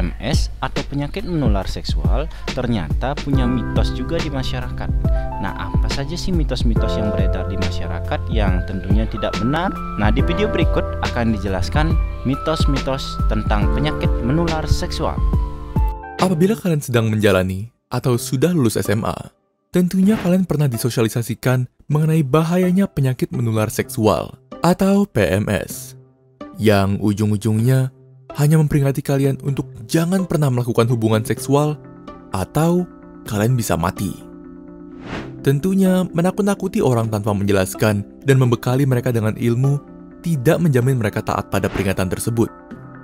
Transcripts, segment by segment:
PMS atau penyakit menular seksual ternyata punya mitos juga di masyarakat. Nah, apa saja sih mitos-mitos yang beredar di masyarakat yang tentunya tidak benar? Nah, di video berikut akan dijelaskan mitos-mitos tentang penyakit menular seksual. Apabila kalian sedang menjalani atau sudah lulus SMA, tentunya kalian pernah disosialisasikan mengenai bahayanya penyakit menular seksual atau PMS, yang ujung-ujungnya hanya memperingati kalian untuk jangan pernah melakukan hubungan seksual atau kalian bisa mati. Tentunya menakut-nakuti orang tanpa menjelaskan dan membekali mereka dengan ilmu tidak menjamin mereka taat pada peringatan tersebut,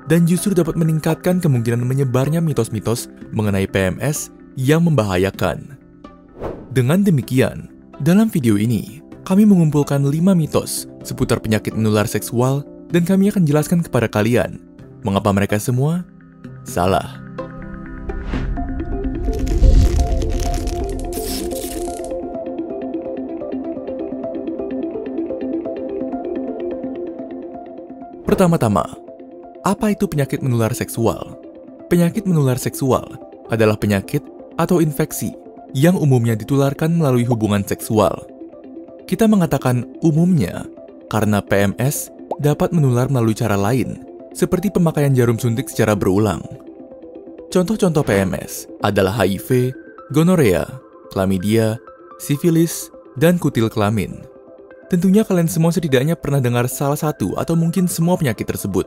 dan justru dapat meningkatkan kemungkinan menyebarnya mitos-mitos mengenai PMS yang membahayakan. Dengan demikian, dalam video ini, kami mengumpulkan 5 mitos seputar penyakit menular seksual dan kami akan jelaskan kepada kalian mengapa mereka semua salah. Pertama-tama, apa itu penyakit menular seksual? Penyakit menular seksual adalah penyakit atau infeksi yang umumnya ditularkan melalui hubungan seksual. Kita mengatakan umumnya karena PMS dapat menular melalui cara lain, seperti pemakaian jarum suntik secara berulang. Contoh-contoh PMS adalah HIV, gonorea, chlamydia, sifilis, dan kutil kelamin. Tentunya kalian semua setidaknya pernah dengar salah satu atau mungkin semua penyakit tersebut.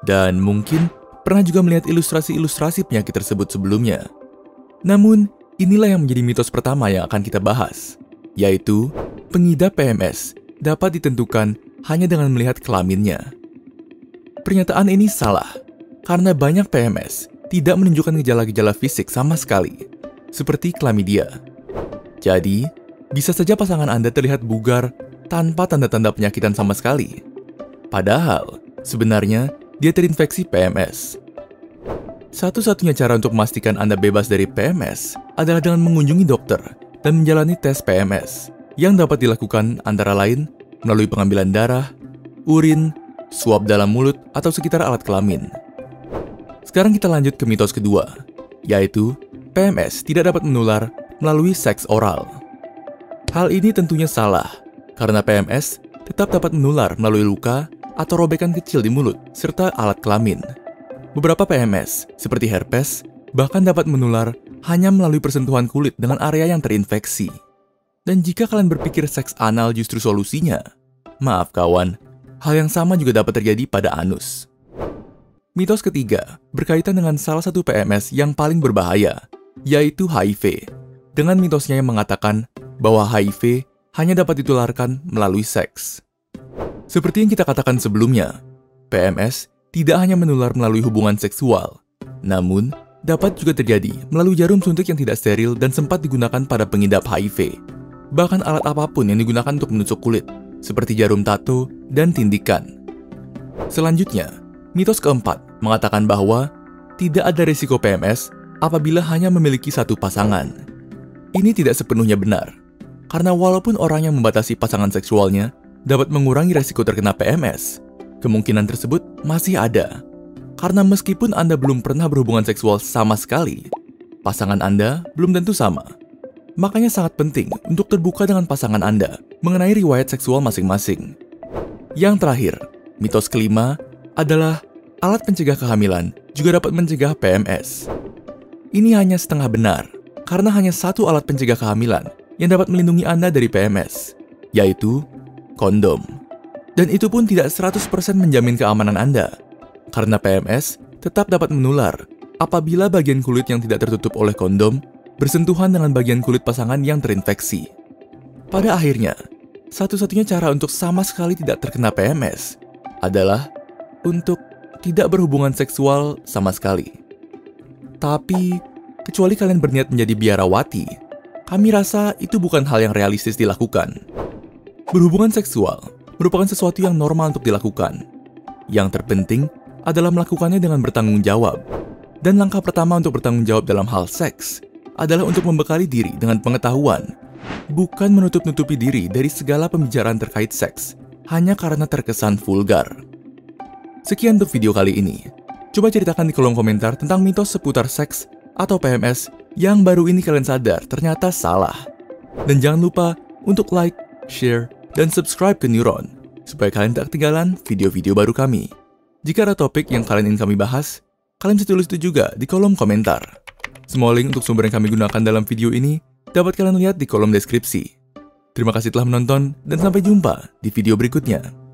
Dan mungkin pernah juga melihat ilustrasi-ilustrasi penyakit tersebut sebelumnya. Namun, inilah yang menjadi mitos pertama yang akan kita bahas, yaitu pengidap PMS dapat ditentukan hanya dengan melihat kelaminnya. Pernyataan ini salah, karena banyak PMS tidak menunjukkan gejala-gejala fisik sama sekali, seperti chlamydia. Jadi, bisa saja pasangan Anda terlihat bugar tanpa tanda-tanda penyakitan sama sekali. Padahal, sebenarnya dia terinfeksi PMS. Satu-satunya cara untuk memastikan Anda bebas dari PMS adalah dengan mengunjungi dokter dan menjalani tes PMS yang dapat dilakukan antara lain melalui pengambilan darah, urin, suap dalam mulut, atau sekitar alat kelamin. Sekarang kita lanjut ke mitos kedua, yaitu PMS tidak dapat menular melalui seks oral. Hal ini tentunya salah, karena PMS tetap dapat menular melalui luka atau robekan kecil di mulut serta alat kelamin. Beberapa PMS, seperti herpes, bahkan dapat menular hanya melalui persentuhan kulit dengan area yang terinfeksi. Dan jika kalian berpikir seks anal justru solusinya, maaf kawan, hal yang sama juga dapat terjadi pada anus. Mitos ketiga berkaitan dengan salah satu PMS yang paling berbahaya, yaitu HIV, dengan mitosnya yang mengatakan bahwa HIV hanya dapat ditularkan melalui seks. Seperti yang kita katakan sebelumnya, PMS tidak hanya menular melalui hubungan seksual, namun dapat juga terjadi melalui jarum suntik yang tidak steril dan sempat digunakan pada pengidap HIV. Bahkan alat apapun yang digunakan untuk menusuk kulit, seperti jarum tato dan tindikan. Selanjutnya, mitos keempat mengatakan bahwa tidak ada risiko PMS apabila hanya memiliki satu pasangan. Ini tidak sepenuhnya benar, karena walaupun orang yang membatasi pasangan seksualnya dapat mengurangi risiko terkena PMS, kemungkinan tersebut masih ada. Karena meskipun Anda belum pernah berhubungan seksual sama sekali, pasangan Anda belum tentu sama. Makanya sangat penting untuk terbuka dengan pasangan Anda mengenai riwayat seksual masing-masing. Yang terakhir, mitos kelima adalah alat pencegah kehamilan juga dapat mencegah PMS. Ini hanya setengah benar, karena hanya satu alat pencegah kehamilan yang dapat melindungi Anda dari PMS, yaitu kondom. Dan itu pun tidak 100% menjamin keamanan Anda, karena PMS tetap dapat menular apabila bagian kulit yang tidak tertutup oleh kondom bersentuhan dengan bagian kulit pasangan yang terinfeksi. Pada akhirnya, satu-satunya cara untuk sama sekali tidak terkena PMS adalah untuk tidak berhubungan seksual sama sekali. Tapi, kecuali kalian berniat menjadi biarawati, kami rasa itu bukan hal yang realistis dilakukan. Berhubungan seksual merupakan sesuatu yang normal untuk dilakukan. Yang terpenting adalah melakukannya dengan bertanggung jawab. Dan langkah pertama untuk bertanggung jawab dalam hal seks adalah untuk membekali diri dengan pengetahuan, bukan menutup-nutupi diri dari segala pembicaraan terkait seks hanya karena terkesan vulgar. Sekian untuk video kali ini. Coba ceritakan di kolom komentar tentang mitos seputar seks atau PMS yang baru ini kalian sadar ternyata salah. Dan jangan lupa untuk like, share, dan subscribe ke Neuron, supaya kalian tak ketinggalan video-video baru kami. Jika ada topik yang kalian ingin kami bahas, kalian bisa tulis itu juga di kolom komentar. Semua link untuk sumber yang kami gunakan dalam video ini dapat kalian lihat di kolom deskripsi. Terima kasih telah menonton, dan sampai jumpa di video berikutnya.